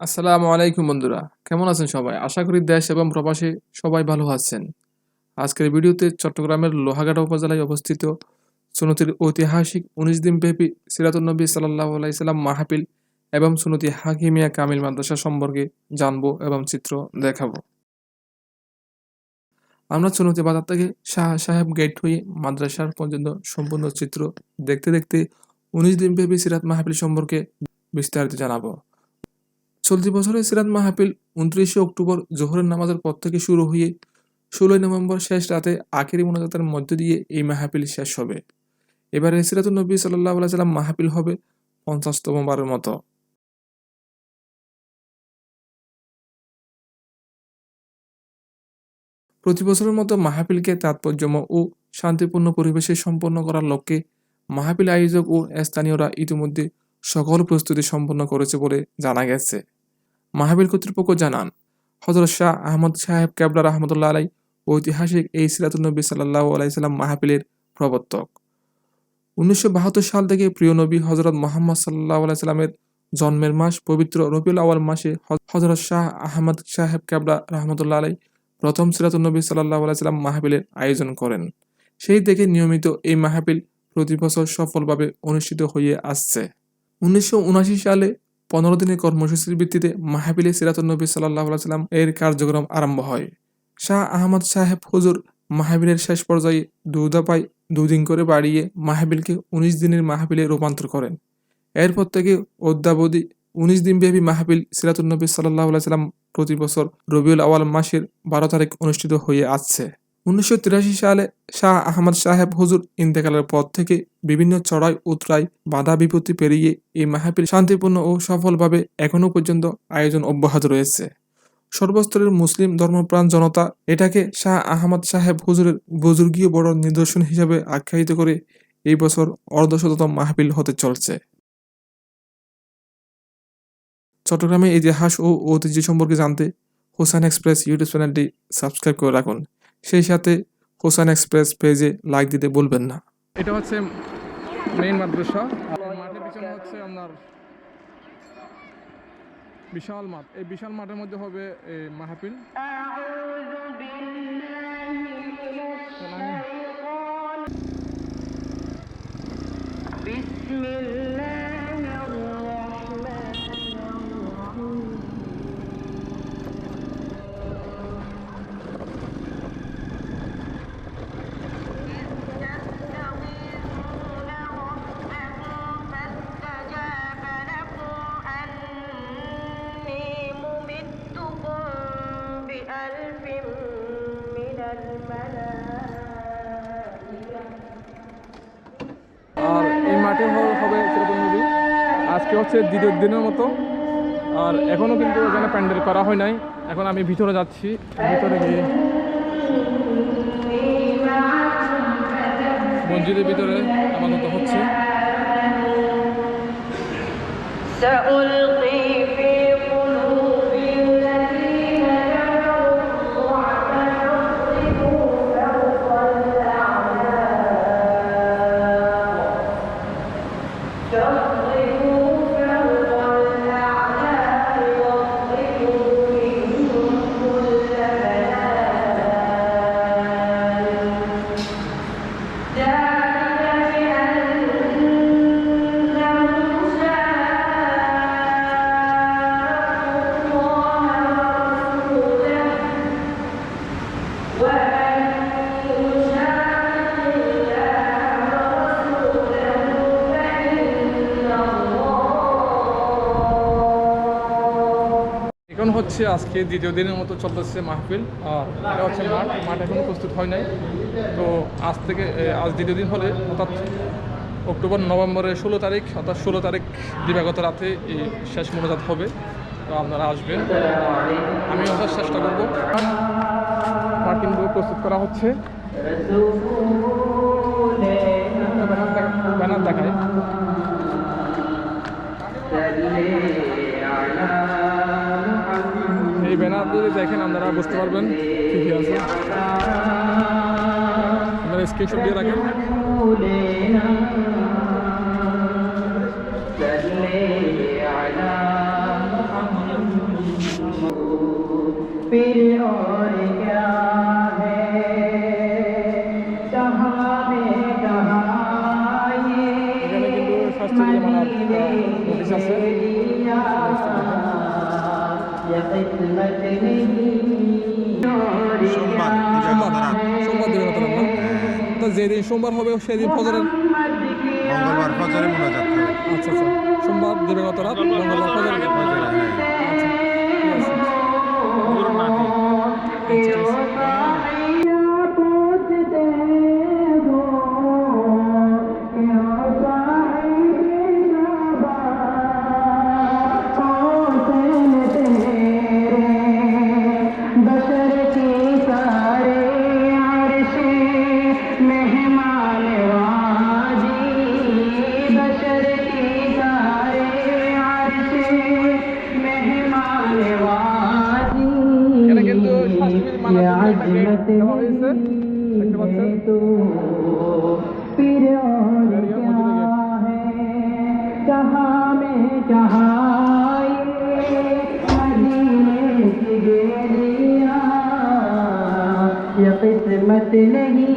আসসালামু আলাইকুম বন্ধুরা, কেমন আছেন সবাই? আশা করি দেশ এবং প্রবাসে সবাই ভালো আছেন। আজকের ভিডিওতে চট্টগ্রামের লোহাগাড়া উপজেলায় অবস্থিত সুন্নতের ঐতিহাসিক ১৯ দিনব্যাপী সিরাতুন নবী সাল্লাল্লাহু আলাইহি সাল্লাম মাহফিল এবং সুন্নতি হাকিমিয়া কামিল মাদ্রাসা সম্পর্কে জানবো এবং চিত্র দেখাবো। আমরা সুন্নতি বাজার থেকে শাহ সাহেব গেট হয়ে মাদ্রাসার পর্যন্ত সম্পূর্ণ চিত্র দেখতে দেখতে ১৯ দিনব্যাপী সিরাত মাহফিল সম্পর্কে বিস্তারিত জানাবো। চলতি বছরের সিরাত মাহফিল ২৯শে অক্টোবর জোহরের নামাজের পর থেকে শুরু হয়ে ১৬ই নভেম্বর শেষ রাতে আখেরি মোনাজাতের মধ্য দিয়ে এই মাহফিল শেষ হবে। এবারে সিরাতুন নবী সাল্লাল্লাহু আলাইহি সাল্লাম মাহফিল হবে ৫০তম বারের মতো। প্রতি বছরের মতো মাহফিলকে তাৎপর্যময় ও শান্তিপূর্ণ পরিবেশে সম্পন্ন করার লক্ষ্যে মাহফিল আয়োজক ও স্থানীয়রা ইতিমধ্যে সকল প্রস্তুতি সম্পন্ন করেছে বলে জানা গেছে। মাহফিল কর্তৃপক্ষ জানান, হযরত শাহ আহমদ সাহেব কেবলা রাহমাতুল্লাহ আলাইহি ঐতিহাসিক এই সিরাতুন নবী সাল্লাল্লাহু আলাইহি সাল্লাম মাহফিলের প্রবর্তক। ১৯৭২ সাল থেকে প্রিয় নবী হযরত মুহাম্মদ সাল্লাল্লাহু আলাইহি সাল্লামের জন্মের মাস পবিত্র রবিউল আউয়াল মাসে হযরত শাহ আহমদ সাহেব কেবলা রাহমাতুল্লাহ আলাইহি প্রথম সিরাতুন নবী সাল্লাল্লাহু আলাইহি সাল্লাম মাহফিলের আয়োজন করেন। সেই থেকে নিয়মিত এই মাহফিল প্রতি বছর সফলভাবে অনুষ্ঠিত হয়ে আসছে। ১৯৭৯ সালে ১৫ দিনের কর্মসূচির ভিত্তিতে মাহফিলে সিরাতুন নবী সাল্লাল্লাহু আলাইহি সাল্লাম এর কার্যক্রম আরম্ভ হয়। শাহ আহমদ সাহেব হুজুর মাহফিলের শেষ পর্যায়ে ২ দফায় ২ দিন করে বাড়িয়ে মাহফিলকে ১৯ দিনের মাহফিলে রূপান্তর করেন। এরপর থেকে অদ্যাবধি ১৯ দিনব্যাপী মাহফিল সিরাতুন নবী সাল্লাল্লাহু আলাইহি সাল্লাম প্রতি বছর রবিউল আউয়াল মাসের ১২ তারিখ অনুষ্ঠিত হয়ে আসছে। ১৯৮৩ সালে শাহ আহমদ সাহেব হুজুর ইন্তেকালের পর থেকে বিভিন্ন চড়াই উতরাই বাধা বিপত্তি পেরিয়ে এই মাহফিল শান্তিপূর্ণ ও সফলভাবে এখনও পর্যন্ত আয়োজন অব্যাহত রয়েছে। সর্বস্তরের মুসলিম ধর্মপ্রাণ জনতা এটাকে শাহ আহমদ সাহেব হুজুরের বুজুর্গীয় বড় নিদর্শন হিসাবে আখ্যায়িত করে এই বছর অর্ধশততম মাহফিল হতে চলছে। চট্টগ্রামের ইতিহাস ও ঐতিহ্য সম্পর্কে জানতে হোসাইন এক্সপ্রেস ইউটিউব চ্যানেলটি সাবস্ক্রাইব করে রাখুন। সেই সাথে হোসাইন এক্সপ্রেস পেজে লাইক দিতে ভুলবেন না। এটা হচ্ছে মেইন মাদ্রাসা, আর মাঠের পিছনে হচ্ছে আপনার বিশাল মাঠ। এই বিশাল মাঠের মধ্যে হবে মাহফিল। আর এই মাঠে হবে সিরাতুন নবী। আজকে হচ্ছে দ্বিতীয় দিনের মতো, আর এখনও কিন্তু এখানে প্যান্ডেল করা হয় নাই। এখন আমি ভিতরে যাচ্ছি, ভিতরে গিয়ে মসজিদের ভিতরে আমানত হচ্ছে। এখন হচ্ছে আজকে দ্বিতীয় দিনের মতো চলতেছে মাহফিল। আর এটা হচ্ছে মাঠ এখনও প্রস্তুত হয় নাই। তো আজ থেকে আজ দ্বিতীয় দিন হলে অর্থাৎ অক্টোবর নভেম্বরের ১৬ তারিখ, অর্থাৎ ১৬ তারিখ দিবাগত রাতে এই শেষ মোনাজাত হবে। তো আপনারা আসবেন, আমি আসার চেষ্টা করব। মাঠ কিন্তু প্রস্তুত করা হচ্ছে। ব্যানার দেখায় এই ব্যানার যদি দেখেন আপনারা বুঝতে পারবেন ঠিকই আছে। আপনারা স্ক্রিনশট দিয়ে রাখেন। সোমবার সোমবার দিবাগত রাত না? তো যেদিন সোমবার হবে সেদিন ফজরের মঙ্গলবার ফজরে মোনাজাত হবে। আচ্ছা আচ্ছা সোমবার দিবাগত রাত মঙ্গলবার ফজরের আচ্ছা ফজরে, হ্যাঁ। ঠিক আছে আচ্ছা ঠিক আছে এখানে কিন্তু শাশুড়ির মানার জন্য দেওয়া হয়েছে দেখতে পাচ্ছেন গাড়িও মসজিদে গেট किस्मत नहीं